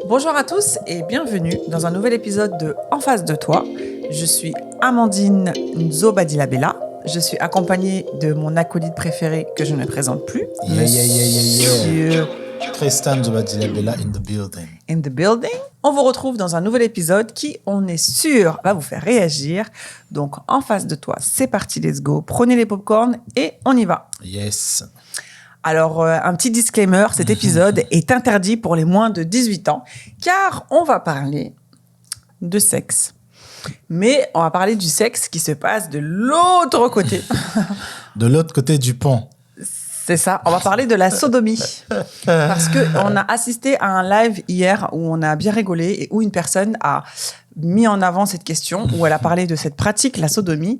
Bonjour à tous et bienvenue dans un nouvel épisode de En face de toi. Je suis Amandine Nzobadilabella. Je suis accompagnée de mon acolyte préféré que je ne présente plus. Yeah. Tristan Nzobadilabella in the building. In the building. On vous retrouve dans un nouvel épisode qui, on est sûr, va vous faire réagir. Donc, en face de toi, c'est parti, let's go. Prenez les popcorns et on y va. Yes. Alors, un petit disclaimer, cet épisode est interdit pour les moins de 18 ans, car on va parler de sexe. Mais on va parler du sexe qui se passe de l'autre côté. De l'autre côté du pont. C'est ça, on va parler de la sodomie. Parce qu'on a assisté à un live hier où on a bien rigolé et où une personne a mis en avant cette question, où elle a parlé de cette pratique, la sodomie.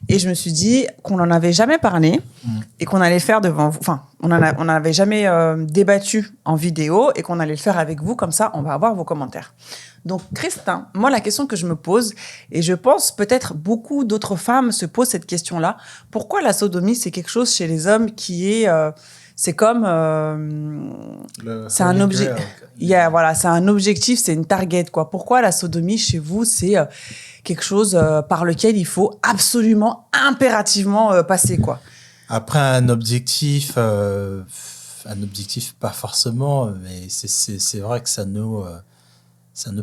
Et je me suis dit qu'on n'en avait jamais parlé et qu'on allait le faire devant vous. Enfin, on n'en avait jamais débattu en vidéo et qu'on allait le faire avec vous. Comme ça, on va avoir vos commentaires. Donc, Christin, moi, la question que je me pose, et je pense peut-être beaucoup d'autres femmes se posent cette question-là, pourquoi la sodomie, c'est quelque chose chez les hommes qui est... c'est comme... c'est un objectif. Voilà, c'est un objectif, c'est une target, quoi. Pourquoi la sodomie, chez vous, c'est quelque chose par lequel il faut absolument, impérativement passer, quoi. Après, un objectif, pas forcément, mais c'est vrai que ça nous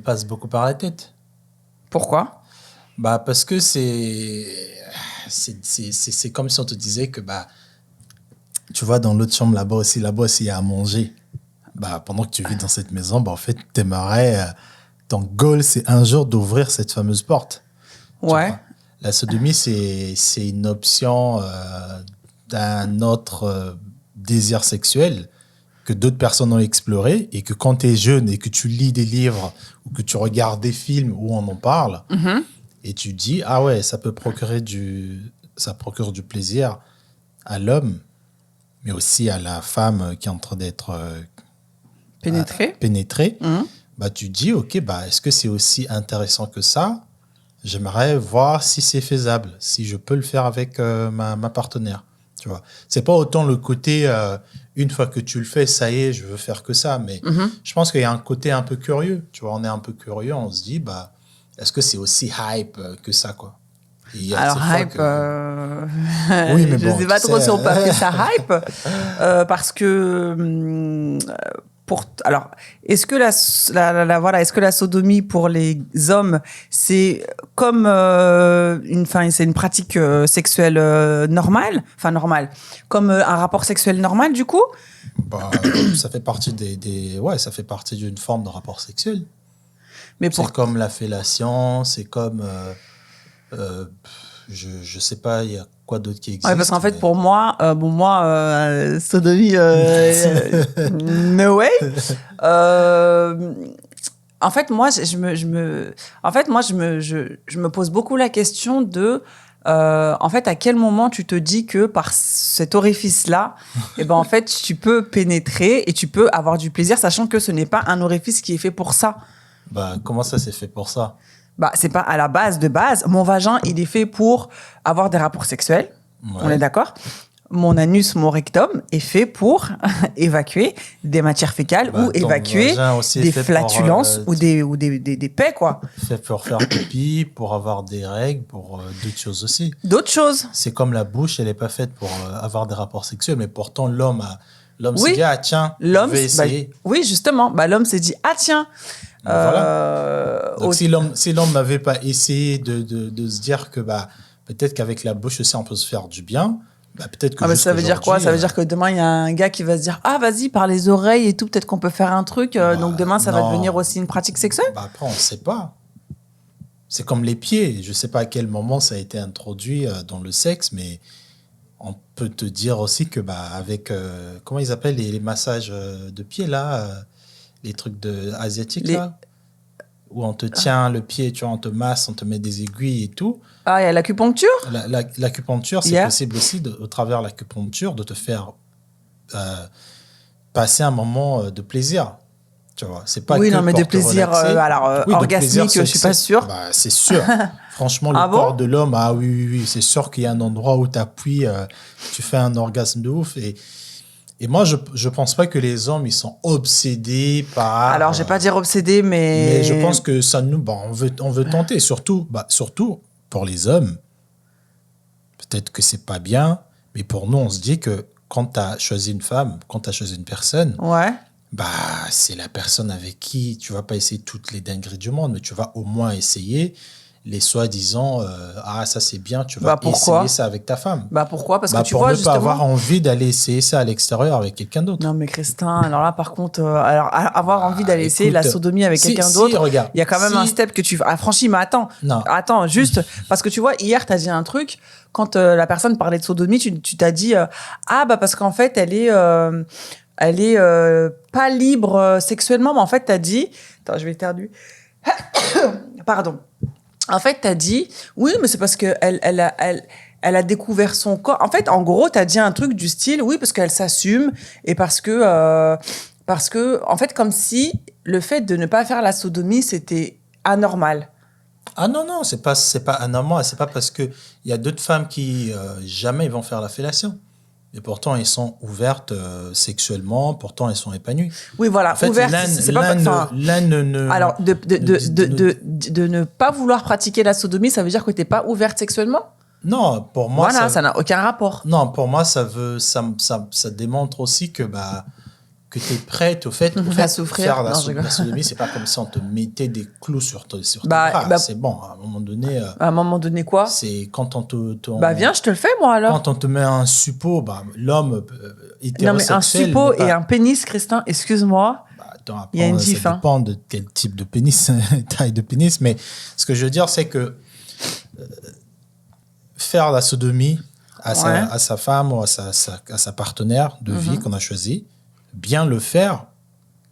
passe beaucoup par la tête. Pourquoi ? Parce que c'est comme si on te disait que, tu vois, dans l'autre chambre là-bas aussi, il y a à manger. Pendant que tu vis dans cette maison, en fait, t'aimerais... ton goal, c'est un jour d'ouvrir cette fameuse porte. Ouais. La sodomie, c'est une option d'un autre désir sexuel que d'autres personnes ont exploré et que quand tu es jeune et que tu lis des livres ou que tu regardes des films où on en parle et tu dis, ah ouais, ça procure du plaisir à l'homme, mais aussi à la femme qui est en train d'être pénétrée. Tu dis, ok, est-ce que c'est aussi intéressant que ça ? J'aimerais voir si c'est faisable, si je peux le faire avec ma partenaire. Tu vois, c'est pas autant le côté une fois que tu le fais, ça y est, je veux faire que ça. Mais je pense qu'il y a un côté un peu curieux. Tu vois, on est un peu curieux, on se dit, est-ce que c'est aussi hype que ça, quoi ? Alors, hype, oui, mais je sais pas trop si on peut appeler ça hype, parce que alors, est-ce que est-ce que la sodomie pour les hommes, c'est comme c'est une pratique sexuelle normale, comme un rapport sexuel normal du coup ? Ça fait partie ça fait partie d'une forme de rapport sexuel. Mais c'est comme la fellation, c'est comme je sais pas, il y a quoi d'autre qui existe. Ouais, parce qu'en fait, pour moi, sodomie, no way. En fait, moi, je me pose beaucoup la question de, en fait, à quel moment tu te dis que par cet orifice-là, en fait, tu peux pénétrer et tu peux avoir du plaisir, sachant que ce n'est pas un orifice qui est fait pour ça. Comment ça, c'est fait pour ça ? C'est pas à la base de base. Mon vagin, il est fait pour avoir des rapports sexuels. Ouais. On est d'accord ? Mon anus, mon rectum est fait pour évacuer des matières fécales ou évacuer des flatulences ou des pets, quoi. Fait pour faire pipi, pour avoir des règles, pour d'autres choses aussi. D'autres choses. C'est comme la bouche, elle n'est pas faite pour avoir des rapports sexuels, mais pourtant l'homme s'est dit, ah tiens, je vais essayer. Oui, justement. L'homme s'est dit, ah tiens. Voilà. Donc si l'homme n'avait pas essayé de se dire que peut-être qu'avec la bouche aussi on peut se faire du bien, peut-être que ça veut dire quoi ? Ça veut dire que demain il y a un gars qui va se dire, ah vas-y, par les oreilles et tout, peut-être qu'on peut faire un truc, donc demain ça va devenir aussi une pratique sexuelle ? Après on ne sait pas. C'est comme les pieds, je ne sais pas à quel moment ça a été introduit dans le sexe, mais on peut te dire aussi que avec comment ils appellent les massages de pieds là, les trucs asiatiques là, où on te tient le pied, tu vois, on te masse, on te met des aiguilles et tout. Ah, il y a l'acupuncture ? L'acupuncture, c'est possible aussi, au travers de l'acupuncture, de te faire passer un moment de plaisir. Tu vois, c'est pas oui, non, mais de plaisir, orgasmique, je suis pas sûre. C'est sûr. Franchement, le corps de l'homme, oui, c'est sûr qu'il y a un endroit où tu appuies, tu fais un orgasme de ouf. Et moi, je pense pas que les hommes, ils sont obsédés par... Alors, je vais pas dire obsédé, Mais je pense que ça nous... on veut tenter, surtout pour les hommes. Peut-être que c'est pas bien, mais pour nous, on se dit que quand tu as choisi une femme, quand tu as choisi une personne, Ouais. c'est la personne avec qui tu vas pas essayer toutes les dingueries du monde, mais tu vas au moins essayer les soi-disant ça c'est bien, tu vas essayer ça avec ta femme. Pourquoi? Parce que tu pour vois ne justement... pas avoir envie d'aller essayer ça à l'extérieur avec quelqu'un d'autre. Non mais Christin, alors là par contre, avoir envie d'aller essayer la sodomie avec quelqu'un d'autre, il y a quand même un step que tu franchis. Mais attends, juste parce que tu vois, hier t'as dit un truc quand la personne parlait de sodomie, tu t'as dit parce qu'en fait elle est pas libre sexuellement, mais en fait t'as dit, attends je vais éternuer, pardon. En fait, t'as dit, oui, mais c'est parce que elle a découvert son corps. En fait, en gros, t'as dit un truc du style, oui, parce qu'elle s'assume et parce que, en fait, comme si le fait de ne pas faire la sodomie, c'était anormal. Ah non, c'est pas anormal. C'est pas parce que il y a d'autres femmes qui jamais ils vont faire la fellation. Et pourtant, elles sont ouvertes sexuellement, pourtant, elles sont épanouies. Oui, voilà, en fait, ouvertes, c'est pas... Alors, de ne pas vouloir pratiquer la sodomie, ça veut dire que t'es pas ouverte sexuellement? Non, pour moi... Voilà, ça n'a aucun rapport. Non, pour moi, ça démontre aussi que tu es prête au fait à souffrir. Faire la sodomie, c'est pas comme si on te mettait des clous sur tes bras. C'est bon, à un moment donné... à un moment donné, quoi? C'est quand on te... viens, je te le fais, moi, alors. Quand on te met un suppôt, l'homme hétérosexuel... Non, mais un suppôt et un pénis, Christin, excuse-moi, il y a une diff. Ça dépend de quel type de pénis, taille de pénis, mais ce que je veux dire, c'est que faire la sodomie à sa femme ou à sa partenaire de vie qu'on a choisi, bien le faire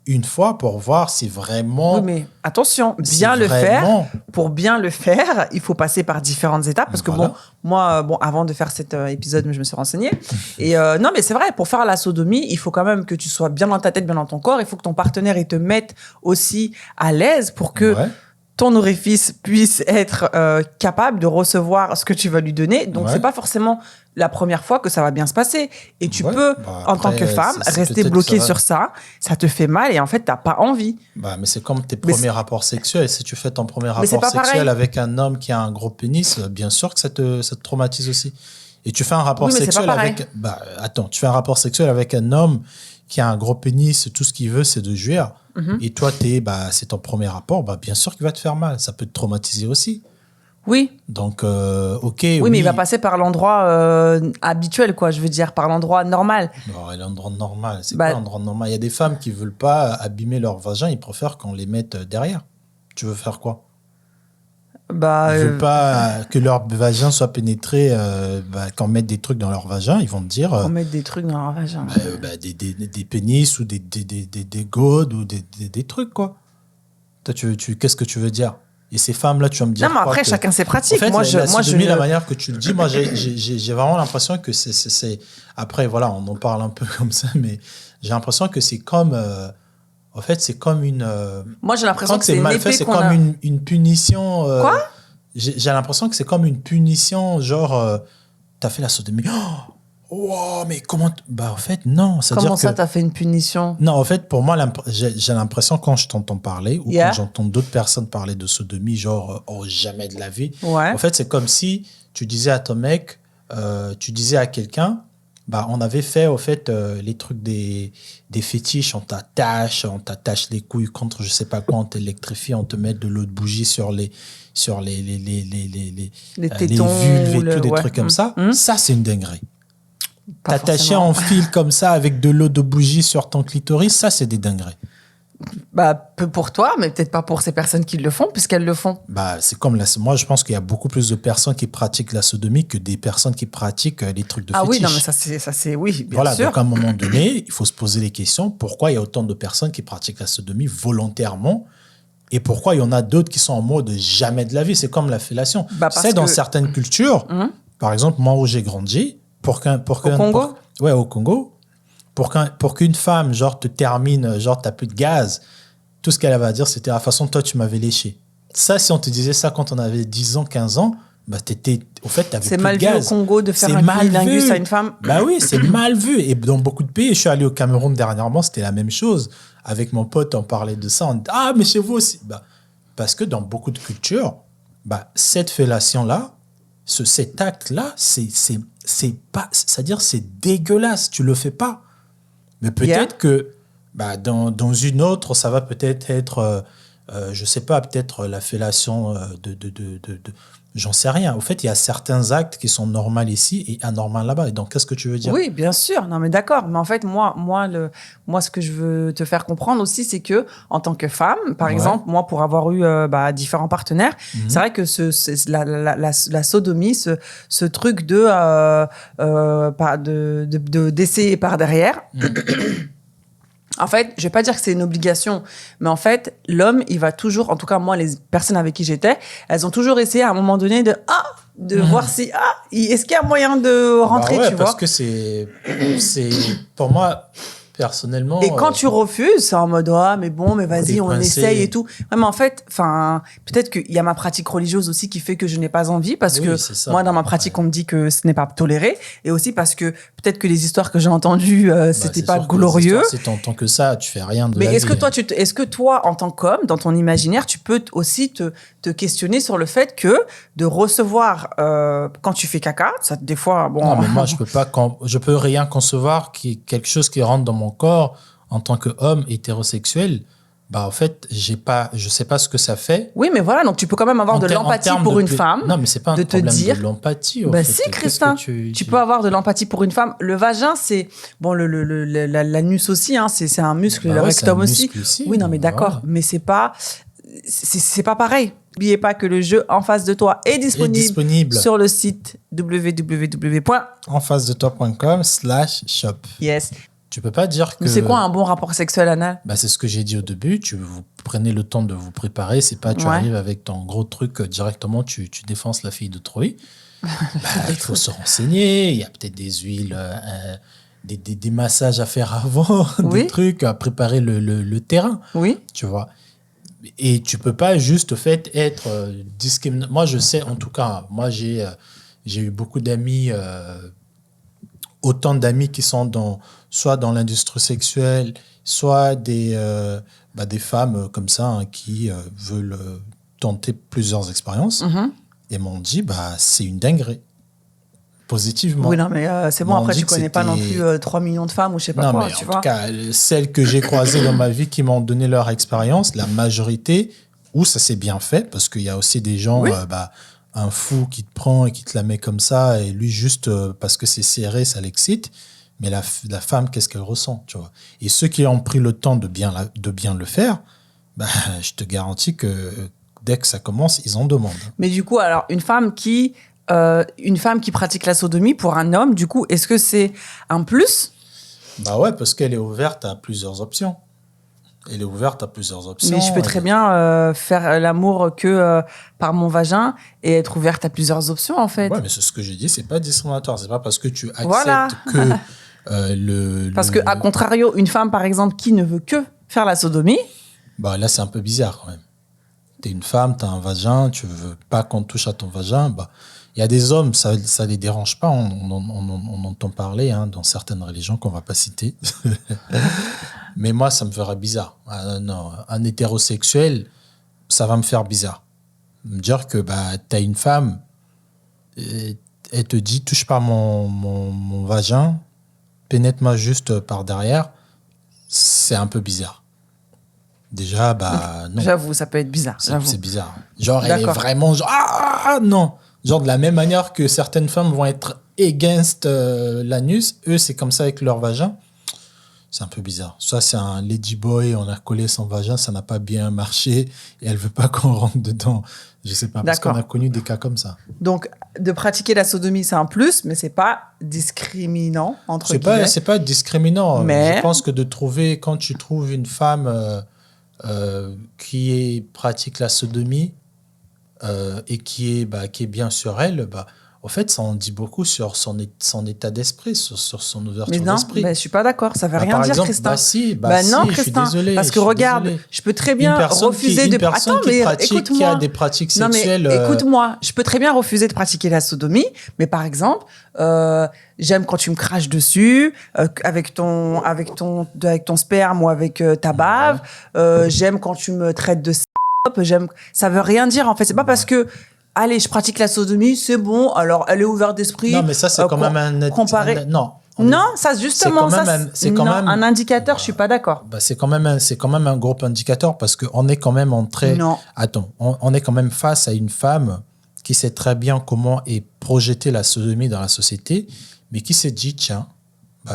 une fois pour voir si vraiment... Oui, mais attention, pour bien le faire, il faut passer par différentes étapes. Parce que moi, avant de faire cet épisode, je me suis renseignée. Et non, mais c'est vrai, pour faire la sodomie, il faut quand même que tu sois bien dans ta tête, bien dans ton corps. Il faut que ton partenaire, il te mette aussi à l'aise pour que... ton orifice puisse être capable de recevoir ce que tu vas lui donner. Donc, c'est pas forcément la première fois que ça va bien se passer. Et tu peux, en tant que femme, rester bloqué sur ça. Ça te fait mal et en fait, t'as pas envie. Mais c'est comme tes premiers rapports sexuels. Si tu fais ton premier rapport sexuel avec un homme qui a un gros pénis, bien sûr que ça te traumatise aussi. Et tu fais un rapport sexuel avec... tu fais un rapport sexuel avec un homme qui a un gros pénis, tout ce qu'il veut, c'est de jouir. Et toi, c'est ton premier rapport, bien sûr qu'il va te faire mal. Ça peut te traumatiser aussi. Oui. Donc, Oui, mais il va passer par l'endroit habituel, quoi. Je veux dire, par l'endroit normal. Non, l'endroit normal. C'est pas l'endroit normal. Il y a des femmes qui veulent pas abîmer leur vagin. Ils préfèrent qu'on les mette derrière. Tu veux faire quoi? Ils veulent pas que leur vagin soit pénétré, qu'on mette des trucs dans leur vagin, ils vont te dire... On met des trucs dans leur vagin. Des pénis ou des godes ou des trucs, quoi. Toi, qu'est-ce que tu veux dire? Et ces femmes-là, tu vas me dire... Non, mais après, chacun ses pratiques. En fait, la manière que tu le dis, moi, j'ai vraiment l'impression que c'est... Après, voilà, on en parle un peu comme ça, mais j'ai l'impression que c'est comme... En fait, c'est comme une... Moi, j'ai l'impression que c'est mal fait, c'est comme une punition... Quoi? J'ai l'impression que c'est comme une punition, genre, t'as fait la sodomie. Oh, mais comment... en fait, non. Comment ça, t'as fait une punition? Non, en fait, pour moi, j'ai l'impression, quand je t'entends parler, ou quand j'entends d'autres personnes parler de sodomie, genre, jamais de la vie. En fait, c'est comme si tu disais à ton mec, tu disais à quelqu'un, on avait fait, au fait, les trucs des fétiches, on t'attache les couilles contre je sais pas quoi, on t'électrifie, on te met de l'eau de bougie sur les tétons, vulves et tout, des trucs comme ça. Ça, c'est une dinguerie. T'attacher en fil comme ça avec de l'eau de bougie sur ton clitoris, ça, c'est des dingueries. Peu pour toi, mais peut-être pas pour ces personnes qui le font, puisqu'elles le font. C'est comme moi, je pense qu'il y a beaucoup plus de personnes qui pratiquent la sodomie que des personnes qui pratiquent les trucs de fétiche. Ah oui, non, mais ça c'est oui, bien sûr. Donc à un moment donné, il faut se poser les questions. Pourquoi il y a autant de personnes qui pratiquent la sodomie volontairement et pourquoi il y en a d'autres qui sont en mode jamais de la vie? C'est comme la fellation. Dans certaines cultures, par exemple, moi où j'ai grandi, au Congo? Au Congo. Pour qu'une femme, genre, te termine, genre, t'as plus de gaz, tout ce qu'elle avait à dire, c'était la façon dont toi, tu m'avais léché. Ça, si on te disait ça quand on avait 10 ans, 15 ans, bah, au fait, t'avais C'est plus mal de vu au gaz. Congo de faire C'est un mal cunnilingus vu. à une femme. Bah oui, c'est mal vu. Et dans beaucoup de pays, je suis allé au Cameroun dernièrement, c'était la même chose. Avec mon pote, on parlait de ça. On dit, ah, mais chez vous aussi. Bah, parce que dans beaucoup de cultures, bah, cette fellation-là, cet acte-là, c'est pas, c'est-à-dire, c'est dégueulasse. Tu le fais pas. Mais peut-être que bah, dans une autre, ça va peut-être être, je sais pas, peut-être la fellation j'en sais rien. Au fait, il y a certains actes qui sont normaux ici et anormaux là-bas. Et donc, qu'est-ce que tu veux dire? Oui, bien sûr. Non, mais d'accord. Mais en fait, moi, ce que je veux te faire comprendre aussi, c'est que en tant que femme, par exemple, moi, pour avoir eu différents partenaires, c'est vrai que la sodomie, ce truc d'essayer par derrière. En fait, je vais pas dire que c'est une obligation, mais en fait, l'homme, il va toujours, en tout cas moi, les personnes avec qui j'étais, elles ont toujours essayé à un moment donné de voir si est-ce qu'il y a moyen de rentrer, tu vois. Parce que c'est pour moi personnellement. Et quand tu refuses, c'est en mode mais bon, mais vas-y, on essaye et tout. Ouais, mais en fait, peut-être qu'il y a ma pratique religieuse aussi qui fait que je n'ai pas envie parce que moi, dans ma pratique, on me dit que ce n'est pas toléré, et aussi parce que peut-être que les histoires que j'ai entendues, c'était pas glorieux. Si t'entends que ça, tu fais rien de. Mais est-ce que toi, en tant qu'homme, dans ton imaginaire, tu peux aussi te questionner sur le fait que de recevoir quand tu fais caca, ça des fois, bon. Non, mais moi, je peux rien concevoir quelque chose qui rentre dans mon corps en tant qu'homme hétérosexuel. Bah, en fait, je sais pas ce que ça fait. Oui, mais voilà, donc tu peux quand même avoir de l'empathie pour une femme. Non, mais c'est pas un problème de l'empathie. Bah si, Christin, tu peux avoir de l'empathie pour une femme. Le vagin, c'est bon, l'anus aussi, hein, c'est un muscle, le rectum aussi. Oui, non, mais d'accord, mais c'est pas pareil. N'oubliez pas que le jeu En face de toi est disponible sur le site www.enfacedetoi.com/shop. Yes. Tu peux pas dire que. Mais c'est quoi un bon rapport sexuel anal? Bah, c'est ce que j'ai dit au début. Vous prenez le temps de vous préparer. C'est pas tu arrives avec ton gros truc directement, tu défonces la fille de Troie. Il faut se renseigner. Il y a peut-être des huiles, des massages à faire avant, des trucs à préparer le terrain. Oui. Tu vois. Et tu peux pas juste être discriminant. Moi, je sais, en tout cas, moi, j'ai eu beaucoup d'amis, autant d'amis qui sont soit dans l'industrie sexuelle, soit des femmes comme ça qui veulent tenter plusieurs expériences et m'ont dit, c'est une dinguerie. Positivement. Oui, non, mais c'est bon, après, tu connais pas non plus 3 millions de femmes ou je sais pas quoi, tu vois. En tout cas, celles que j'ai croisées dans ma vie qui m'ont donné leur expérience, la majorité, où ça s'est bien fait, parce qu'il y a aussi des gens, un fou qui te prend et qui te la met comme ça, et lui, juste parce que c'est serré, ça l'excite. Mais la femme, qu'est-ce qu'elle ressent, tu vois. Et ceux qui ont pris le temps de bien le faire, je te garantis que dès que ça commence, ils en demandent. Mais du coup, alors, une femme qui pratique la sodomie pour un homme, du coup, est-ce que c'est un plus? Bah ouais, parce qu'elle est ouverte à plusieurs options. Mais je peux très bien faire l'amour que par mon vagin et être ouverte à plusieurs options, en fait. Ouais, mais c'est ce que j'ai dit, c'est pas discriminatoire. C'est pas parce que tu acceptes que Parce que, à contrario, une femme, par exemple, qui ne veut que faire la sodomie... Bah là, c'est un peu bizarre, quand même. T'es une femme, t'as un vagin, tu veux pas qu'on touche à ton vagin, il y a des hommes, ça les dérange pas, on entend parler dans certaines religions qu'on va pas citer. Mais moi, ça me ferait bizarre. Non, un hétérosexuel, ça va me faire bizarre. Me dire que t'as une femme, elle te dit, touche pas mon vagin, pénètre-moi juste par derrière, c'est un peu bizarre. Déjà, non. J'avoue, ça peut être bizarre. C'est bizarre. Genre, elle est vraiment non. Genre, de la même manière que certaines femmes vont être against l'anus, eux, c'est comme ça avec leur vagin. C'est un peu bizarre. Ça, c'est un ladyboy, on a collé son vagin, ça n'a pas bien marché et elle veut pas qu'on rentre dedans. Je sais pas, parce qu'on a connu des cas comme ça. Donc, de pratiquer la sodomie, c'est un plus, mais c'est pas discriminant, entre guillemets. C'est pas discriminant. Mais... Je pense que quand tu trouves une femme qui pratique la sodomie et qui est bien sur elle, au fait, ça en dit beaucoup sur son état d'esprit, sur son Mais ouverture non, d'esprit. je suis pas d'accord. Ça veut rien Par dire, exemple, Christin. non, si, non, je suis Christin. désolé. Parce que regarde, je peux très bien refuser de. Attends, mais écoute-moi. Qui a des pratiques sexuelles. Non, mais écoute-moi. Je peux très bien refuser de pratiquer la sodomie, mais par exemple, j'aime quand tu me craches dessus, avec ton sperme ou avec ta bave. J'aime quand tu me traites de salope. Ça veut rien dire, en fait. C'est pas parce que. Allez, je pratique la sodomie, c'est bon. Alors, elle est ouverte d'esprit. Non, mais ça, c'est quand même non, ça, justement, c'est quand même un indicateur. Je suis pas d'accord. C'est quand même un gros indicateur parce qu'on est quand même on est quand même face à une femme qui sait très bien comment est projetée la sodomie dans la société, mais qui s'est dit, tiens,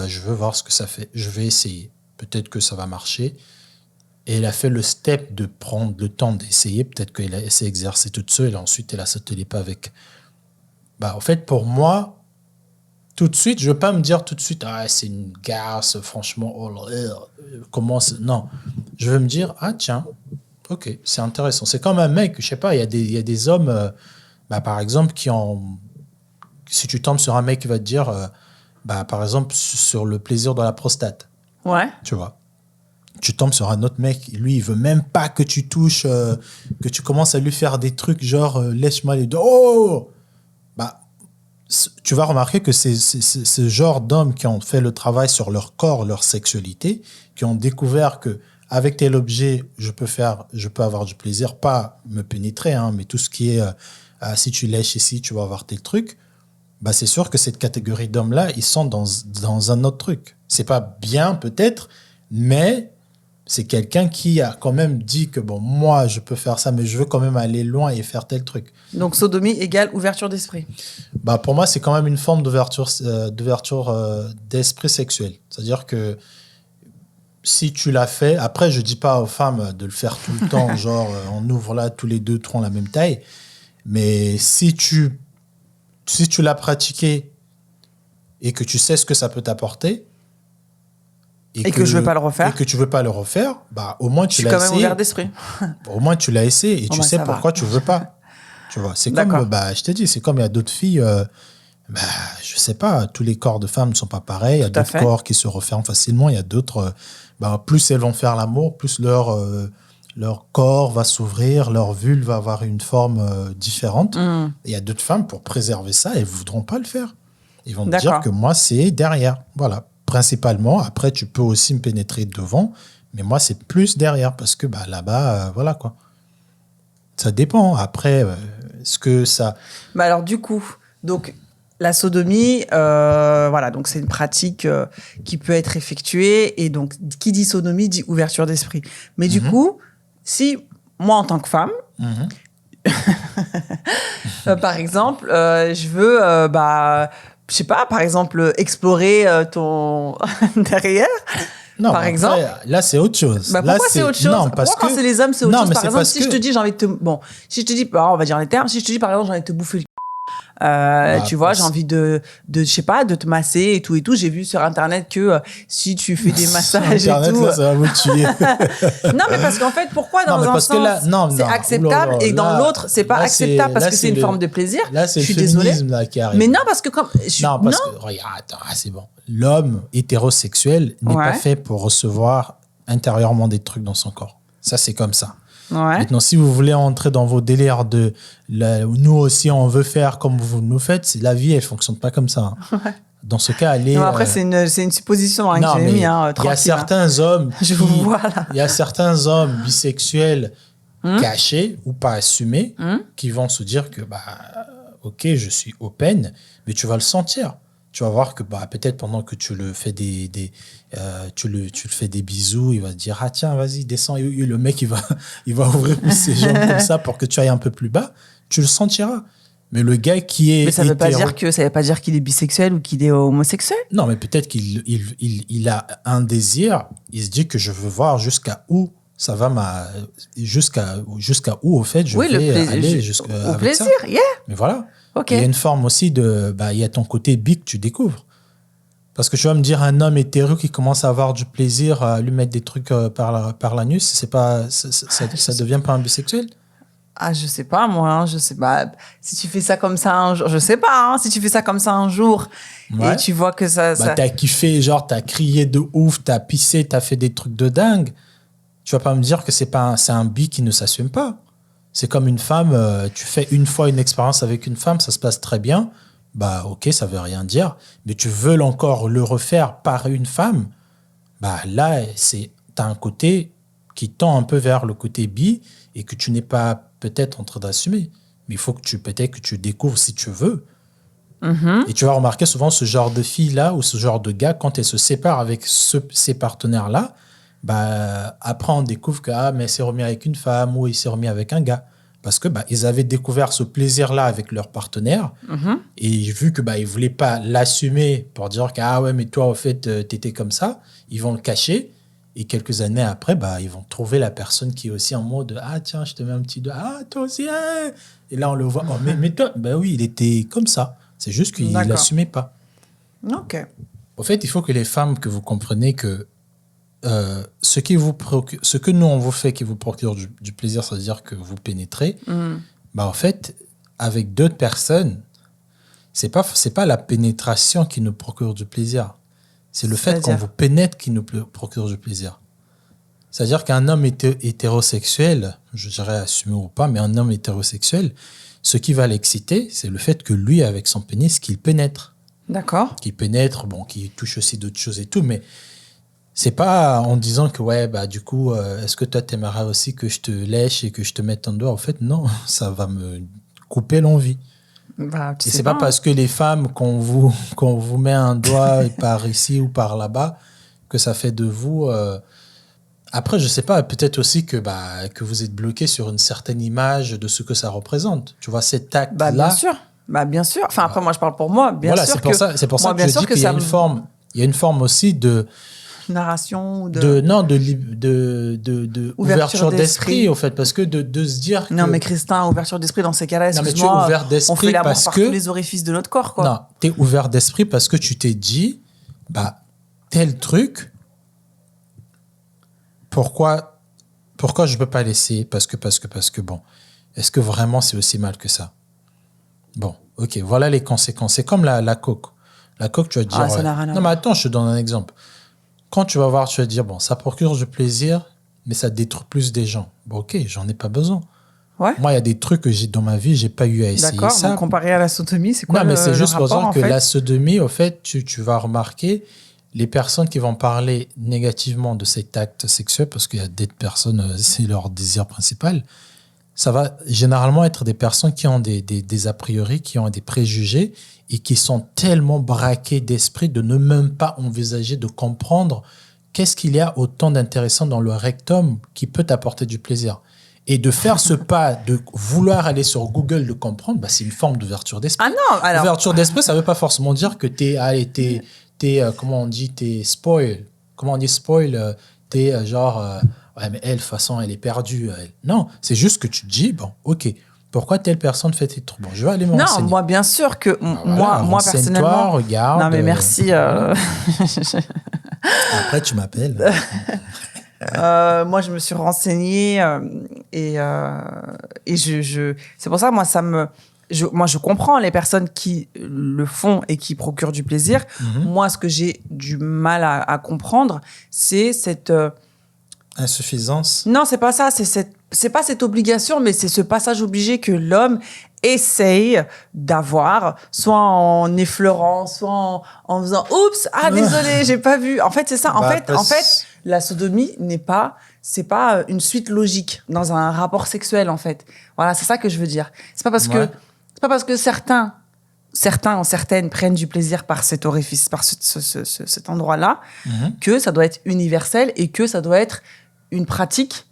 je veux voir ce que ça fait. Je vais essayer. Peut-être que ça va marcher. Et elle a fait le step de prendre le temps d'essayer. Peut-être qu'elle s'est exercée toute seule et ensuite elle a sauté les pas avec. En fait, pour moi, tout de suite, je ne veux pas me dire tout de suite, c'est une garce, franchement, comment c'est... Non. Je veux me dire, tiens, ok, c'est intéressant. C'est comme un mec, je ne sais pas, il y a des hommes, par exemple, si tu tombes sur un mec qui va te dire, par exemple, sur le plaisir de la prostate. Ouais. Tu vois. Tu tombes sur un autre mec, lui, il veut même pas que tu touches, que tu commences à lui faire des trucs genre lèche-moi les doigts. Oh, tu vas remarquer que c'est ce genre d'hommes qui ont fait le travail sur leur corps, leur sexualité, qui ont découvert que avec tel objet, je peux avoir du plaisir, pas me pénétrer, mais tout ce qui est si tu lèches ici, tu vas avoir tel truc. C'est sûr que cette catégorie d'hommes-là, ils sont dans un autre truc. C'est pas bien peut-être, mais c'est quelqu'un qui a quand même dit que moi, je peux faire ça, mais je veux quand même aller loin et faire tel truc. Donc, sodomie égale ouverture d'esprit. Pour moi, c'est quand même une forme d'ouverture d'esprit sexuel. C'est-à-dire que si tu l'as fait, après, je dis pas aux femmes de le faire tout le temps, genre, on ouvre là, tous les deux troncs la même taille. Mais si tu l'as pratiqué et que tu sais ce que ça peut t'apporter, et que je veux pas le refaire. Et que tu veux pas le refaire, au moins tu l'as essayé. Je suis quand même ouvert d'esprit. Au moins tu l'as essayé et tu sais pourquoi tu veux pas. Tu vois, c'est comme, je te dis, c'est comme il y a d'autres filles, je sais pas, tous les corps de femmes ne sont pas pareils. Il y a d'autres corps qui se referment facilement. Il y a d'autres, plus elles vont faire l'amour, plus leur corps va s'ouvrir, leur vulve va avoir une forme différente. Il y a d'autres femmes, pour préserver ça, elles ne voudront pas le faire. Ils vont te dire que moi, c'est derrière. Voilà. Principalement, après, tu peux aussi me pénétrer devant, mais moi, c'est plus derrière parce que là-bas, voilà quoi. Ça dépend. Après, est-ce que ça. Alors, du coup, donc, la sodomie, voilà, donc c'est une pratique qui peut être effectuée. Et donc, qui dit sodomie dit ouverture d'esprit. Mais du coup, si moi, en tant que femme, par exemple, je veux. Je sais pas, par exemple, explorer ton derrière. Non, par exemple. Là, c'est autre chose. Pourquoi c'est autre chose? Non, parce pourquoi quand c'est les hommes, c'est autre chose? Par exemple, si je te dis, j'ai envie de te... si je te dis, on va dire les termes, si je te dis, par exemple, j'ai envie de te bouffer le tu vois, j'ai envie de je sais pas, de te masser et tout. J'ai vu sur Internet que si tu fais des massages Internet, et tout... là, ça va vous tuer. Non, mais parce qu'en fait, pourquoi dans un sens, c'est acceptable et dans l'autre, c'est pas acceptable parce que c'est une forme de plaisir? Là, c'est le féminisme là, qui arrive. Mais non, parce que comme... regarde, c'est bon. L'homme hétérosexuel n'est pas fait pour recevoir intérieurement des trucs dans son corps. Ça, c'est comme ça. Ouais. Maintenant, si vous voulez entrer dans vos délires nous aussi, on veut faire comme vous nous faites, la vie, elle fonctionne pas comme ça. Ouais. Dans ce cas, allez... Non, après, c'est une supposition que j'ai mis. Il y a certains hommes je vous vois, là. Il y a certains hommes bisexuels cachés ou pas assumés qui vont se dire que, ok, je suis open, mais tu vas le sentir. Tu vas voir que peut-être pendant que tu le fais tu le fais des bisous, il va te dire tiens, vas-y, descends, et le mec il va ouvrir ses jambes comme ça pour que tu ailles un peu plus bas, tu le sentiras. Mais le gars qui est... Mais ça veut pas dire qu'il est bisexuel ou qu'il est homosexuel. Non, mais peut-être qu'il a un désir, il se dit que je veux voir jusqu'à où ça va jusqu'à où au fait je vais aller au plaisir, ça. Yeah. Mais voilà. Okay. Il y a une forme aussi il y a ton côté bi que tu découvres. Parce que tu vas me dire un homme hétéro qui commence à avoir du plaisir à lui mettre des trucs par l'anus, ça devient pas un bisexuel? Ah, je sais pas, moi, je sais pas. Si tu fais ça comme ça un jour, je sais pas, si tu fais ça comme ça un jour Ouais. et tu vois que ça. T'as kiffé, genre, t'as crié de ouf, t'as pissé, t'as fait des trucs de dingue. Tu vas pas me dire que c'est un bi qui ne s'assume pas. C'est comme une femme, tu fais une fois une expérience avec une femme, ça se passe très bien. Bah, ok, ça veut rien dire. Mais tu veux encore le refaire par une femme, bah là, t'as un côté qui tend un peu vers le côté bi et que tu n'es pas peut-être en train d'assumer. Mais il faut que peut-être que tu découvres si tu veux. Et tu vas remarquer souvent ce genre de filles-là ou ce genre de gars, quand elles se séparent avec ces partenaires-là, bah, après on découvre que mais elle s'est remis avec une femme ou il s'est remis avec un gars. Parce que bah, ils avaient découvert ce plaisir-là avec leur partenaire et vu que bah, ils ne voulaient pas l'assumer pour dire que ouais, mais toi, au fait, t'étais comme ça, ils vont le cacher. Et quelques années après, bah, ils vont trouver la personne qui est aussi en mode tiens, je te mets un petit doigt, toi aussi, hein. Et là, on le voit, mais toi, bah oui, il était comme ça. C'est juste qu'il ne l'assumait pas. Ok. Au fait, il faut que les femmes, que vous compreniez que ce que nous, on vous fait qui vous procure du plaisir, c'est-à-dire que vous pénétrez, bah, en fait, avec d'autres personnes, c'est pas la pénétration qui nous procure du plaisir. C'est le fait qu'on vous pénètre qui nous procure du plaisir. C'est-à-dire qu'un homme hétérosexuel, je dirais assumé ou pas, mais un homme hétérosexuel, ce qui va l'exciter, c'est le fait que lui, avec son pénis, qu'il pénètre. D'accord. Qu'il pénètre, bon, qu'il touche aussi d'autres choses et tout, mais c'est pas en disant que, ouais, bah, du coup, est-ce que toi, t'aimerais aussi que je te lèche et que je te mette ton doigt? En fait, non, ça va me couper l'envie. Bah, et c'est pas parce que les femmes, qu'on vous met un doigt par ici ou par là-bas, que ça fait de vous... Après, je sais pas, peut-être aussi que vous êtes bloqué sur une certaine image de ce que ça représente. Tu vois, cet acte-là... Bien sûr. Enfin, après, moi, je parle pour moi. Bien sûr c'est pour ça que je dis qu'il y a une forme aussi de... narration ou ouverture d'esprit, au fait, parce que de se dire que... Non, mais Christin, ouverture d'esprit dans ces cas-là, excuse-moi, non, mais tu es ouvert d'esprit, on fait l'amour par tous les orifices de notre corps, quoi. Non, tu es ouvert d'esprit parce que tu t'es dit, bah, tel truc, pourquoi je ne peux pas l'essayer? Parce que, bon, est-ce que vraiment c'est aussi mal que ça? Bon, ok, voilà les conséquences. C'est comme la coke. La coke, tu vas dire... ça n'a rien à voir. Non, mais attends, je te donne un exemple. Quand tu vas voir, tu vas dire, bon, ça procure du plaisir, mais ça détruit plus des gens. Bon, ok, j'en ai pas besoin. Ouais. Moi, il y a des trucs que j'ai dans ma vie, j'ai pas eu à essayer. D'accord, ça. Donc comparé à la sodomie, c'est quoi non, mais c'est juste pour dire que la sodomie, au fait, tu vas remarquer les personnes qui vont parler négativement de cet acte sexuel, parce qu'il y a des personnes, c'est leur désir principal, ça va généralement être des personnes qui ont des a priori, qui ont des préjugés et qui sont tellement braqués d'esprit de ne même pas envisager de comprendre qu'est-ce qu'il y a autant d'intéressant dans le rectum qui peut t'apporter du plaisir. Et de faire ce pas, de vouloir aller sur Google, de comprendre, bah, c'est une forme d'ouverture d'esprit. Ah non, alors... Ouverture d'esprit, ça ne veut pas forcément dire que comment on dit, t'es spoil. Comment on dit spoil? T'es genre, ouais, mais elle, de toute façon, elle est perdue. Non, c'est juste que tu te dis, bon, ok, pourquoi telle personne fait des trucs? Bon, je vais aller me renseigner. Non, moi, bien sûr que voilà, moi personnellement... regarde. Non, mais merci. Après, tu m'appelles. Moi, je me suis renseignée et c'est pour ça, moi, je comprends les personnes qui le font et qui procurent du plaisir. Moi, ce que j'ai du mal à comprendre, c'est cette... insuffisance. Non, c'est pas ça. C'est pas cette obligation, mais c'est ce passage obligé que l'homme essaye d'avoir, soit en effleurant, soit en faisant « Oups, désolé, j'ai pas vu ». En fait, c'est ça. En fait, la sodomie c'est pas une suite logique dans un rapport sexuel, en fait. Voilà, c'est ça que je veux dire. C'est pas parce que certains ou certaines prennent du plaisir par cet orifice, par cet endroit-là, que ça doit être universel et que ça doit être une pratique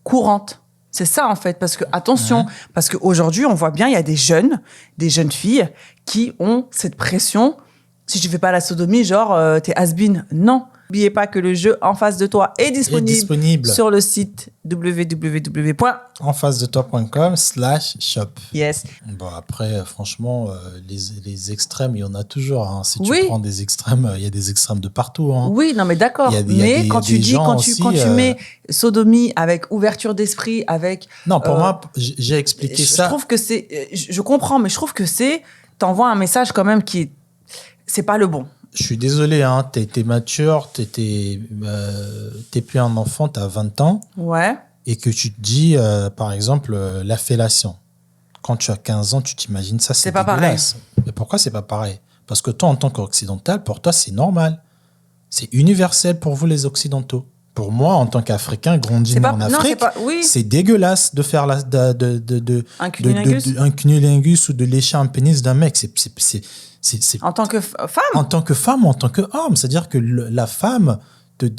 courante. C'est ça, en fait. Parce que, attention, parce qu'aujourd'hui, on voit bien, il y a des jeunes filles qui ont cette pression. Si tu fais pas la sodomie, genre, t'es has-been. Non. N'oubliez pas que le jeu En face de toi est disponible sur le site www.enfacedetoi.com/shop. Yes. Bon, après, franchement, les extrêmes, il y en a toujours. Hein. Si tu prends des extrêmes, il y a des extrêmes de partout. Hein. Oui, non, mais d'accord. Mais quand tu mets sodomie avec ouverture d'esprit, avec... Non, pour moi, j'ai expliqué ça. Je trouve que c'est... Je comprends, mais je trouve que t'envoies un message quand même qui... C'est pas le bon. Je suis désolé, hein, t'es mature, t'es plus un enfant, t'as 20 ans. Ouais. Et que tu te dis, par exemple, la fellation. Quand tu as 15 ans, tu t'imagines ça, c'est pas pareil. Mais pourquoi c'est pas pareil? Parce que toi, en tant qu'occidental, pour toi, c'est normal. C'est universel pour vous, les occidentaux. Pour moi, en tant qu'Africain, grandi en Afrique, c'est dégueulasse de faire un cunnilingus ou de lécher un pénis d'un mec. En tant que femme. En tant que femme, en tant qu'homme. C'est-à-dire que la femme, tu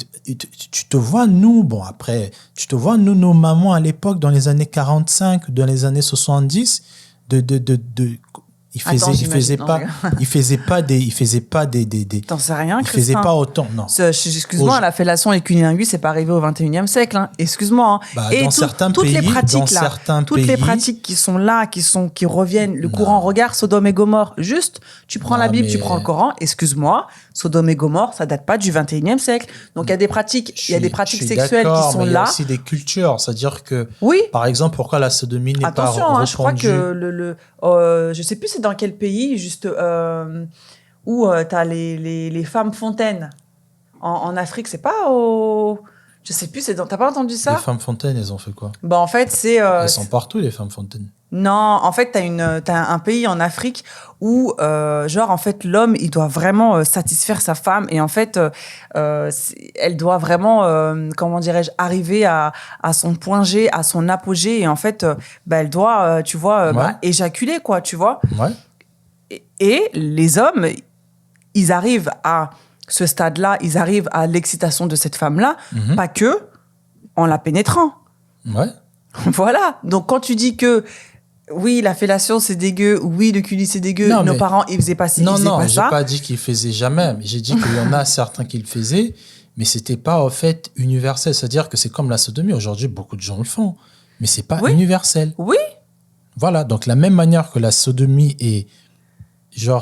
te vois, nous, bon, après, tu te vois, nous, nos mamans à l'époque, dans les années 45, dans les années 70, il faisait pas des. T'en sais rien, il faisait pas autant, non. Excuse-moi, la fellation et le cunnilingus, c'est pas arrivé au 21e siècle, hein. Excuse-moi. Hein. Et dans certains pays, les pratiques qui sont là, qui reviennent, le courant, regarde Sodome et Gomorrhe. Juste, tu prends la Bible, tu prends le Coran, excuse-moi, Sodome et Gomorrhe, ça date pas du 21e siècle. Donc, il y a des pratiques, sexuelles qui sont là. Il y a aussi des cultures. C'est-à-dire que, par exemple, pourquoi la sodomie n'est pas répandue? Attention, je crois que je sais plus c'est dans quel pays, juste où tu as les femmes fontaines. En Afrique, c'est pas au... Je sais plus, t'as pas entendu ça? Les femmes fontaines, elles ont fait quoi? Bah, en fait, c'est... elles sont partout, les femmes fontaines. Non, en fait, t'as un pays en Afrique où, en fait, l'homme, il doit vraiment satisfaire sa femme. Et en fait, elle doit vraiment, comment dirais-je, arriver à son point G, à son apogée. Et en fait, elle doit, tu vois, éjaculer, quoi, tu vois. Ouais. Et les hommes, ils arrivent à ce stade-là, ils arrivent à l'excitation de cette femme-là, pas que en la pénétrant. Ouais. Voilà. Donc, quand tu dis que oui, la fellation, c'est dégueu. Oui, le culi, c'est dégueu. Nos parents, ils faisaient pas ci, ils faisaient pas ça. Non, j'ai pas dit qu'ils faisaient jamais. Mais j'ai dit qu'il y en a certains qui le faisaient, mais c'était pas, en fait, universel. C'est-à-dire que c'est comme la sodomie. Aujourd'hui, beaucoup de gens le font. Mais c'est pas universel. Oui. Voilà. Donc, la même manière que la sodomie est,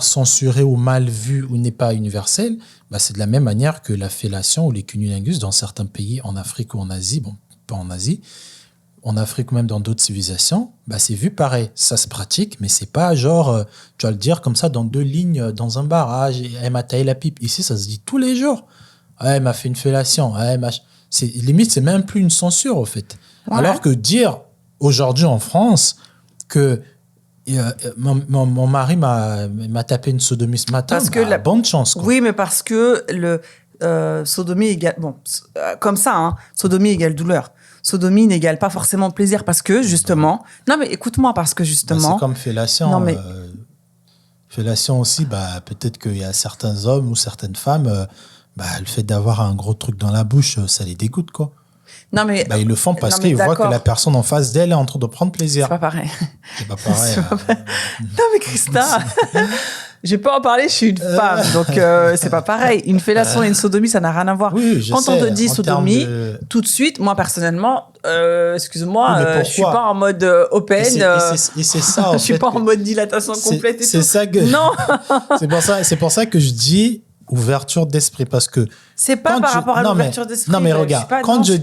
censurée ou mal vue ou n'est pas universelle, c'est de la même manière que la fellation ou les cunnilingus dans certains pays, en Afrique ou en Asie, bon, pas en Asie, en Afrique ou même dans d'autres civilisations, c'est vu pareil. Ça se pratique, mais c'est pas tu vas le dire comme ça dans 2 lignes dans un bar. Elle m'a taillé la pipe. Ici, ça se dit tous les jours. Elle m'a fait une fellation. Limite, c'est même plus une censure, au fait. Ouais. Alors que dire aujourd'hui en France que mon mari m'a tapé une sodomie ce matin, bonne chance. Quoi. Oui, mais parce que le sodomie égale... Bon, comme ça, hein, sodomie égale douleur. Sodomie n'égale pas forcément plaisir parce que, justement... Non, mais écoute-moi, parce que, justement... c'est comme fellation. Non, mais... fellation aussi, peut-être qu'il y a certains hommes ou certaines femmes, le fait d'avoir un gros truc dans la bouche, ça les dégoûte, quoi. Non, mais... ils le font parce qu'ils voient que la personne en face d'elle est en train de prendre plaisir. C'est pas pareil. C'est pas pareil. Non, mais Christa... Je vais pas en parler, je suis une femme, donc c'est pas pareil. Une fellation et une sodomie, ça n'a rien à voir. Oui, quand on te dit sodomie, tout de suite, moi personnellement, excuse-moi, je suis pas en mode open. Et c'est ça, en fait. Je suis pas en mode dilatation complète et tout. C'est ça que... Non. c'est pour ça que je dis ouverture d'esprit, parce que... C'est pas par rapport à l'ouverture d'esprit. Non, mais regarde, quand je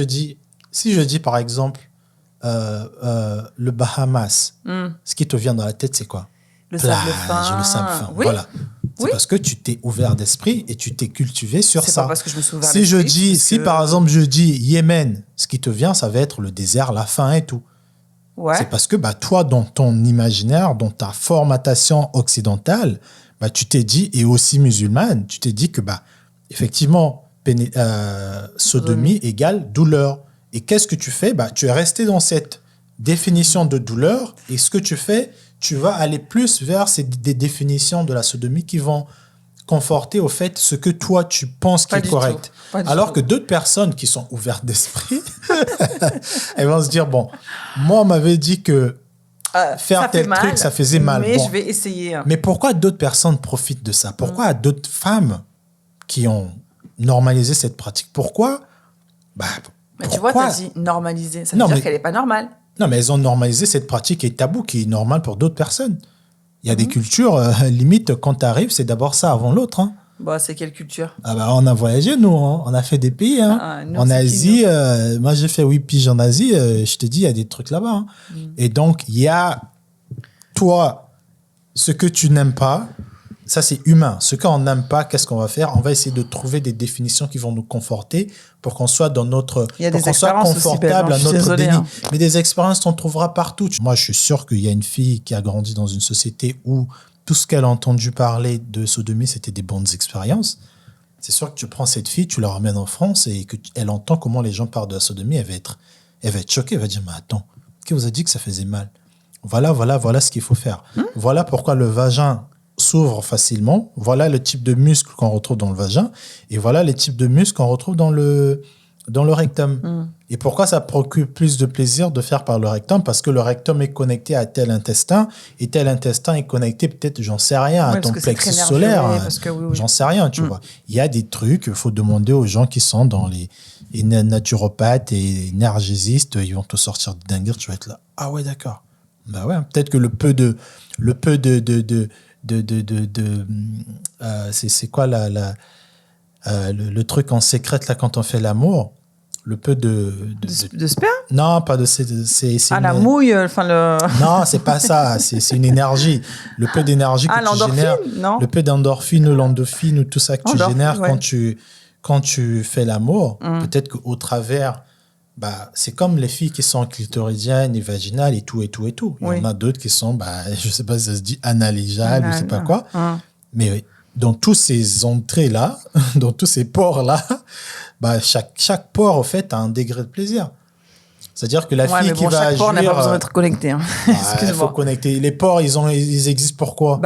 dis... Si je dis, par exemple, le Bahamas, ce qui te vient dans la tête, c'est quoi? Le sable fin. Le sable fin. Oui. Voilà. C'est parce que tu t'es ouvert d'esprit et tu t'es cultivé sur ça. C'est pas parce que je me suis ouvert d'esprit. Si par exemple je dis Yémen, ce qui te vient, ça va être le désert, la faim et tout. Ouais. C'est parce que toi, dans ton imaginaire, dans ta formatation occidentale, tu t'es dit, et aussi musulmane, tu t'es dit que effectivement, sodomie égale douleur. Et qu'est-ce que tu fais? Tu es resté dans cette définition de douleur, et ce que tu fais, tu vas aller plus vers des définitions de la sodomie qui vont conforter au fait ce que toi tu penses qui est correct. Alors que d'autres personnes qui sont ouvertes d'esprit, elles vont se dire, bon, moi on m'avait dit que faire tel truc, ça faisait mal. Mais je vais essayer. Mais pourquoi d'autres personnes profitent de ça? Pourquoi d'autres femmes qui ont normalisé cette pratique. Pourquoi? Mais tu vois, tu as dit normaliser. Ça veut dire qu'elle n'est pas normale. Non, mais elles ont normalisé cette pratique qui est tabou, qui est normale pour d'autres personnes. Il y a des cultures, limite, quand tu arrives, c'est d'abord ça avant l'autre. Hein. C'est quelle culture? On a voyagé, nous. Hein. On a fait des pays. Hein. En Asie, moi, j'ai fait 8 piges en Asie. Je te dis, il y a des trucs là-bas. Hein. Et donc, il y a, toi, ce que tu n'aimes pas, ça, c'est humain. Ce qu'on n'aime pas, qu'est-ce qu'on va faire? On va essayer de trouver des définitions qui vont nous conforter pour qu'on soit dans notre... pour qu'on soit confortable à notre déni. Hein. Mais des expériences, on trouvera partout. Moi, je suis sûr qu'il y a une fille qui a grandi dans une société où tout ce qu'elle a entendu parler de sodomie, c'était des bonnes expériences. C'est sûr que tu prends cette fille, tu la ramènes en France et qu'elle entend comment les gens parlent de la sodomie, elle va être choquée. Elle va dire, mais attends, qui vous a dit que ça faisait mal? Voilà ce qu'il faut faire. Voilà pourquoi le vagin s'ouvre facilement. Voilà le type de muscles qu'on retrouve dans le vagin. Et voilà les types de muscles qu'on retrouve dans le rectum. Et pourquoi ça procure plus de plaisir de faire par le rectum? Parce que le rectum est connecté à tel intestin et tel intestin est connecté peut-être, j'en sais rien, à ton plexus solaire. J'en sais rien, tu vois. Il y a des trucs, il faut demander aux gens qui sont dans les naturopathes et énergésistes, ils vont te sortir de dinguerie, tu vas être là. Ah ouais, d'accord. Bah ouais, peut-être que le peu de c'est quoi le truc en sécrète là quand on fait l'amour, le peu de sperme? Non, pas de c'est la mouille, non, c'est pas ça, c'est une énergie, le peu d'énergie que tu génères, non, le peu d'endorphine, l'endophine ou tout ça que tu génères quand tu fais l'amour, peut-être qu'au travers c'est comme les filles qui sont clitoridiennes et vaginales et tout. Il y en a d'autres qui sont, je sais pas si ça se dit analégiales ou je sais pas quoi. Mais dans tous ces entrées-là, dans tous ces pores-là, chaque pore, en fait, a un degré de plaisir. C'est-à-dire que la fille qui va chaque pore n'a pas besoin d'être connecté. Hein. Il faut connecter. Les pores, ils existent pourquoi?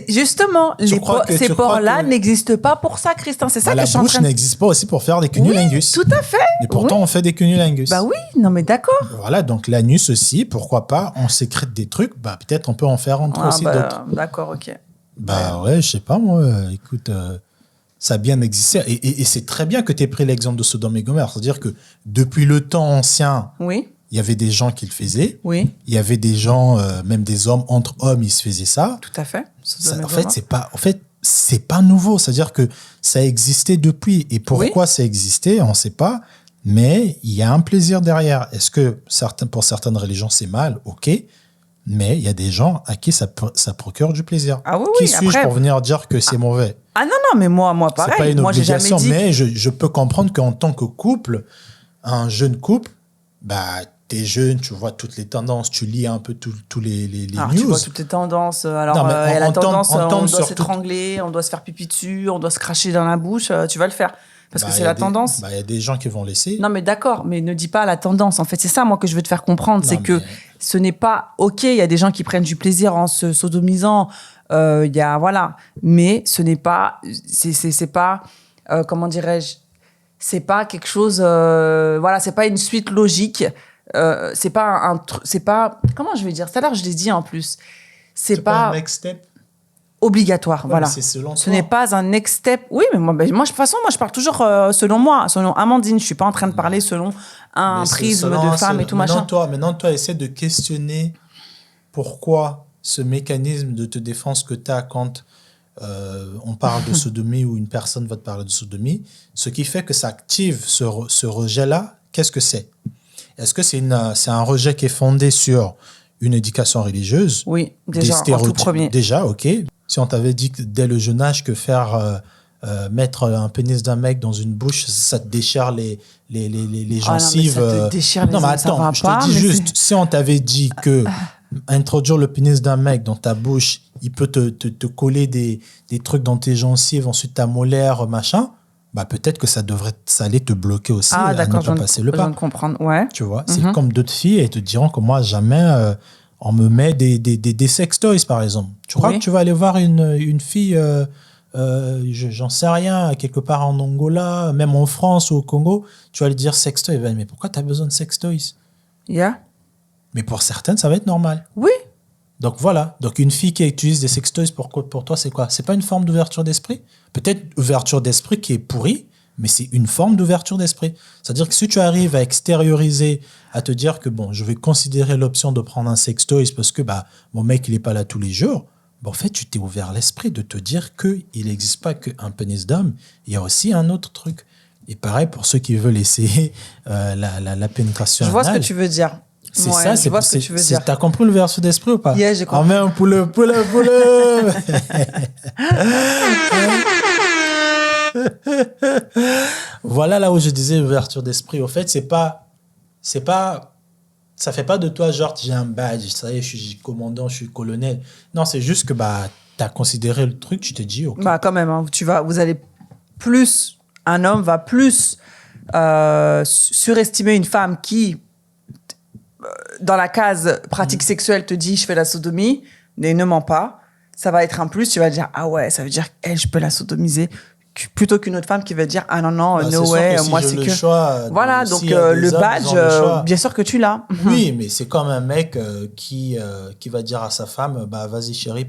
Justement, ces pores-là n'existent pas pour ça, Christin. C'est ça que je suis en train de... La bouche n'existe pas aussi pour faire des cunnilingus. Oui, tout à fait. Et pourtant, on fait des cunnilingus. Oui, non mais d'accord. Voilà, donc l'anus aussi, pourquoi pas, on sécrète des trucs, peut-être on peut en faire entre aussi d'autres. D'accord, ok. Ouais, je sais pas moi, écoute... ça a bien existé. Et c'est très bien que tu aies pris l'exemple de Sodome et Gomorrhe. C'est-à-dire que depuis le temps ancien, il y avait des gens qui le faisaient. Oui. Il y avait des gens, même des hommes, entre hommes, ils se faisaient ça. Tout à fait. C'est pas nouveau. C'est-à-dire que ça existait depuis. Et pourquoi ça existait, on ne sait pas. Mais il y a un plaisir derrière. Est-ce que pour certaines religions, c'est mal? OK. Mais il y a des gens à qui ça procure du plaisir. Ah oui, qui suis-je pour venir dire que c'est mauvais? Ah non, mais moi pareil. C'est pas une obligation, j'ai jamais dit... mais je peux comprendre qu'en tant que couple, un jeune couple, t'es jeune, tu vois toutes les tendances, tu lis un peu tous les news. Tu vois toutes les tendances. Alors, il y a la tendance, on doit s'étrangler, on doit se faire pipi dessus, on doit se cracher dans la bouche. Tu vas le faire. Parce que c'est la tendance. Il y a des gens qui vont laisser. Non, mais d'accord, mais ne dis pas la tendance. En fait, c'est ça, moi, que je veux te faire comprendre. Que ce n'est pas... OK, il y a des gens qui prennent du plaisir en se sodomisant. Voilà. Mais ce n'est pas... C'est pas... comment dirais-je? C'est pas quelque chose... c'est pas une suite logique. C'est pas c'est pas... Comment je vais dire? Tout à l'heure, je l'ai dit en plus. C'est pas... un next step? Obligatoire, voilà. Ce n'est pas un next step. Oui, mais de toute façon, je parle toujours selon moi, selon Amandine. Je suis pas en train de parler selon un prisme de femme et tout machin. Maintenant, toi, essaie de questionner pourquoi ce mécanisme de défense que tu as quand on parle de sodomie ou une personne va te parler de sodomie, ce qui fait que ça active ce rejet-là, qu'est-ce que c'est? Est-ce que c'est un rejet qui est fondé sur une éducation religieuse? Oui, déjà, en tout premier. Déjà, OK. Si on t'avait dit dès le jeune âge que faire mettre un pénis d'un mec dans une bouche, ça te déchire les gencives. Non, mais ça te déchire les mais attends, je te dis juste, si on t'avait dit que introduire le pénis d'un mec dans ta bouche, il peut te coller des trucs dans tes gencives, ensuite ta molaire, machin, peut-être que ça allait te bloquer aussi à ne pas passer le pas. Je viens de comprendre, ouais. Tu vois, c'est comme d'autres filles, elles te diront que moi, jamais... on me met des sex toys, par exemple. Tu crois que tu vas aller voir une fille, j'en sais rien, quelque part en Angola, même en France ou au Congo, tu vas lui dire sex toy. Mais pourquoi tu as besoin de sex toys? Yeah. Mais pour certaines, ça va être normal. Oui. Donc voilà. Donc une fille qui utilise des sextoys, pour toi, c'est quoi? C'est pas une forme d'ouverture d'esprit? Peut-être ouverture d'esprit qui est pourrie, mais c'est une forme d'ouverture d'esprit. C'est-à-dire que si tu arrives à extérioriser, à te dire que bon, je vais considérer l'option de prendre un sextoy parce que mon mec, il est pas là tous les jours, en fait, tu t'es ouvert l'esprit de te dire qu'il n'existe pas qu'un pénis d'homme, il y a aussi un autre truc. Et pareil, pour ceux qui veulent essayer la pénétration Je vois anale, ce que tu veux dire. c'est Ouais, ça, je vois ce que tu veux dire. T'as compris l'ouverture d'esprit ou pas? Yeah, j'ai compris. Ah, mais un poulet. Voilà là où je disais ouverture d'esprit. Au fait, ça fait pas de toi genre j'ai un badge, ça y est, je suis commandant, je suis colonel. Non, c'est juste que t'as considéré le truc, tu te dis ok. Quand même, hein, un homme va plus surestimer une femme qui, dans la case pratique sexuelle, te dit je fais la sodomie, mais ne ment pas. Ça va être un plus, tu vas dire ah ouais, ça veut dire qu'elle, je peux la sodomiser. Plutôt qu'une autre femme qui va dire ah non no way, moi c'est que choix, voilà, donc le badge bien sûr que tu l'as. Oui, mais c'est comme un mec qui va dire à sa femme vas-y chérie,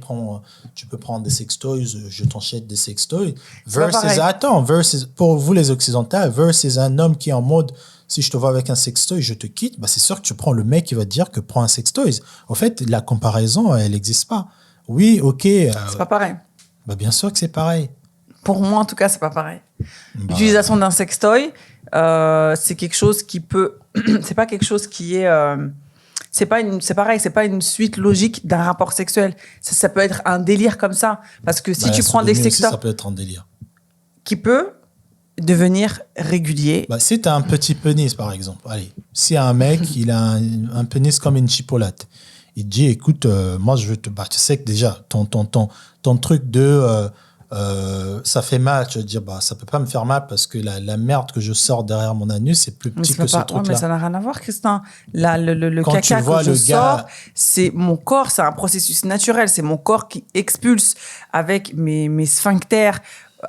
tu peux prendre des sextoys, je t'enchète des sextoys, versus pour vous les occidentaux, versus un homme qui est en mode si je te vois avec un sextoy, je te quitte, c'est sûr que tu prends le mec qui va te dire que prends un sextoy. En fait, la comparaison, elle n'existe pas. Oui, ok. C'est pas pareil. Bien sûr que c'est pareil. Pour moi, en tout cas, c'est pas pareil. L'utilisation d'un sextoy, c'est quelque chose qui peut. C'est pas quelque chose qui est. C'est pareil, c'est pas une suite logique d'un rapport sexuel. Ça peut être un délire comme ça, parce que si tu prends des sextoys, ça peut être un délire qui peut devenir régulier. Si t'as un petit pénis, par exemple, allez, si un mec il a un pénis comme une chipolate, il te dit écoute, moi je veux te. Tu sais que déjà ton truc de ça fait mal, je veux dire ça peut pas me faire mal parce que la merde que je sors derrière mon anus c'est plus petit que ce truc là. Mais ça n'a rien à voir, Christin. Le caca que je sors, c'est mon corps, c'est un processus naturel, c'est mon corps qui expulse avec mes sphincters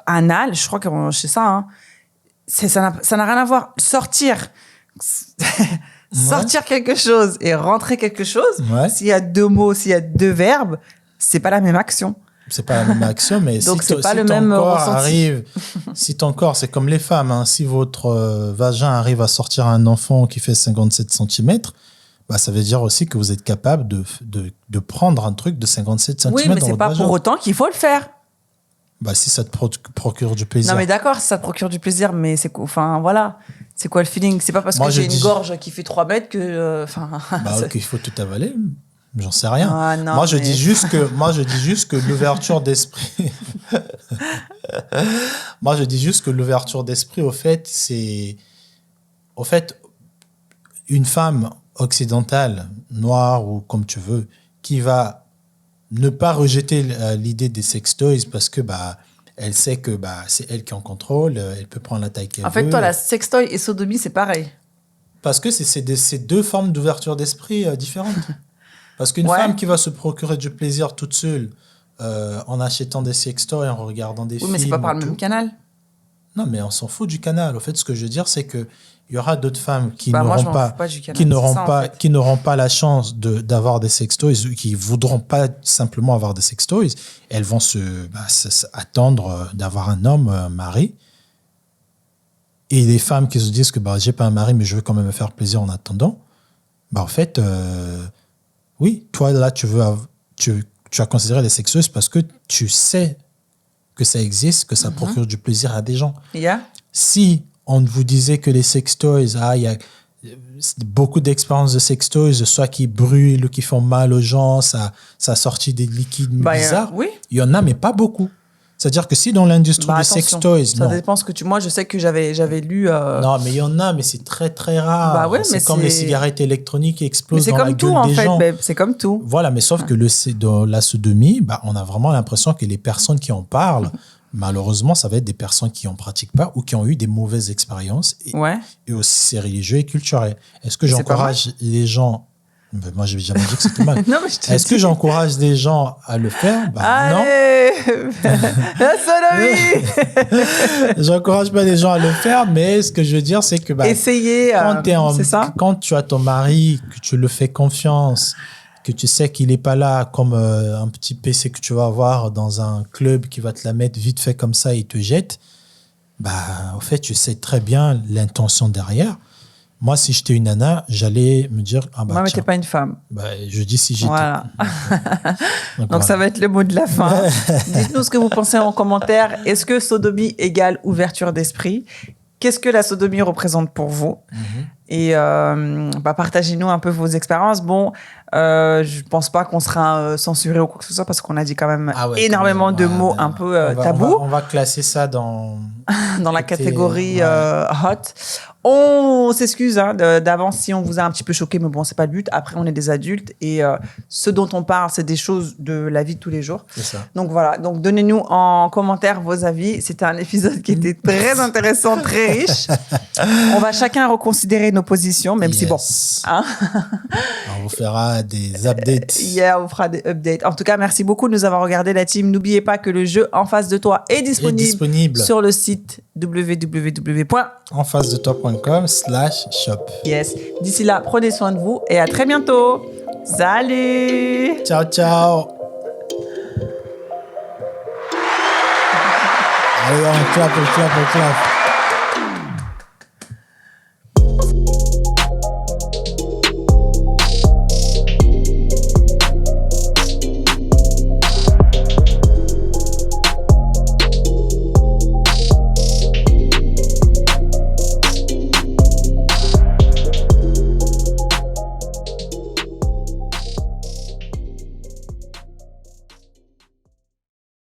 anal, je crois que c'est ça, hein. Ça n'a rien à voir. Sortir quelque chose et rentrer quelque chose, s'il y a deux mots, s'il y a deux verbes, c'est pas la même action. C'est pas la même action, mais donc si ton corps arrive, si ton corps, c'est comme les femmes, hein, si votre vagin arrive à sortir un enfant qui fait 57 cm, ça veut dire aussi que vous êtes capable de prendre un truc de 57 cm. Oui, mais c'est pas pour autant qu'il faut le faire. Si ça te procure du plaisir. Non, mais d'accord, ça te procure du plaisir, mais c'est quoi, voilà. C'est quoi le feeling? C'est pas parce que j'ai une gorge qui fait 3 mètres que, qu'il faut tout avaler. J'en sais rien. Ah, non, moi, je dis juste que l'ouverture d'esprit. Moi, je dis juste que l'ouverture d'esprit, au fait, c'est. Au fait, une femme occidentale, noire ou comme tu veux, qui va ne pas rejeter l'idée des sextoys parce que elle sait que c'est elle qui en contrôle, elle peut prendre la taille qu'elle veut. En fait, toi, la sextoy et sodomie, c'est pareil. Parce que c'est deux formes d'ouverture d'esprit différentes. Parce qu'une femme qui va se procurer du plaisir toute seule en achetant des sextoys, en regardant des films... Oui, mais c'est pas par le même canal. Non, mais on s'en fout du canal. En fait, ce que je veux dire, c'est qu'il y aura d'autres femmes qui n'auront pas la chance d'avoir des sextoys, qui voudront pas simplement avoir des sextoys. Elles vont attendre d'avoir un homme, un mari. Et les femmes qui se disent que j'ai pas un mari, mais je veux quand même me faire plaisir en attendant. En fait... oui, toi, là, tu as considéré les sextoys parce que tu sais que ça existe, que ça procure du plaisir à des gens. Yeah. Si on vous disait que les sextoys, il y a beaucoup d'expériences de sextoys, soit qui brûlent ou qui font mal aux gens, ça sortit des liquides bizarres. Oui. Il y en a, mais pas beaucoup. C'est-à-dire que si dans l'industrie des sextoys... Ça dépend ce que tu... Moi, je sais que j'avais lu... Non, mais il y en a, mais c'est très, très rare. C'est comme les cigarettes électroniques qui explosent dans la gueule des gens. C'est comme tout. Voilà, mais sauf que dans la sodomie, on a vraiment l'impression que les personnes qui en parlent, malheureusement, ça va être des personnes qui n'en pratiquent pas ou qui ont eu des mauvaises expériences. Et aussi, c'est religieux et culturel. Est-ce que j'encourage les gens... Moi, je n'ai jamais dit que c'était mal. Est-ce que j'encourage les gens à le faire? Non. La sodomie. J'encourage pas les gens à le faire, mais ce que je veux dire, c'est que essayer. Quand tu as ton mari, que tu le fais confiance, que tu sais qu'il n'est pas là comme un petit PC que tu vas avoir dans un club qui va te la mettre vite fait comme ça et te jette, en fait, tu sais très bien l'intention derrière. Moi, si j'étais une nana, j'allais me dire... Moi, mais t'es pas une femme. Je dis si j'étais. Voilà. Donc, voilà. ça va être le mot de la fin. Dites-nous ce que vous pensez en commentaire. Est-ce que sodomie égale ouverture d'esprit? Qu'est-ce que la sodomie représente pour vous? Et partagez-nous un peu vos expériences. Bon, je pense pas qu'on sera censuré ou quoi que ce soit parce qu'on a dit quand même énormément de mots un peu tabous. On va classer ça dans la catégorie hot. On s'excuse d'avance si on vous a un petit peu choqué, mais bon, c'est pas le but. Après, on est des adultes et ce dont on parle, c'est des choses de la vie de tous les jours. C'est ça. Donc voilà, donc donnez-nous en commentaire vos avis. C'était un épisode qui était très intéressant, très riche. On va chacun reconsidérer nos positions, même si bon. Hein on vous fera des updates. On fera des updates. En tout cas, merci beaucoup de nous avoir regardé, la team. N'oubliez pas que le jeu En face de toi est disponible sur le site www.enfacedetoi.com/shop. Yes. D'ici là, prenez soin de vous et à très bientôt. Salut. Ciao, ciao. Allez, on clappe.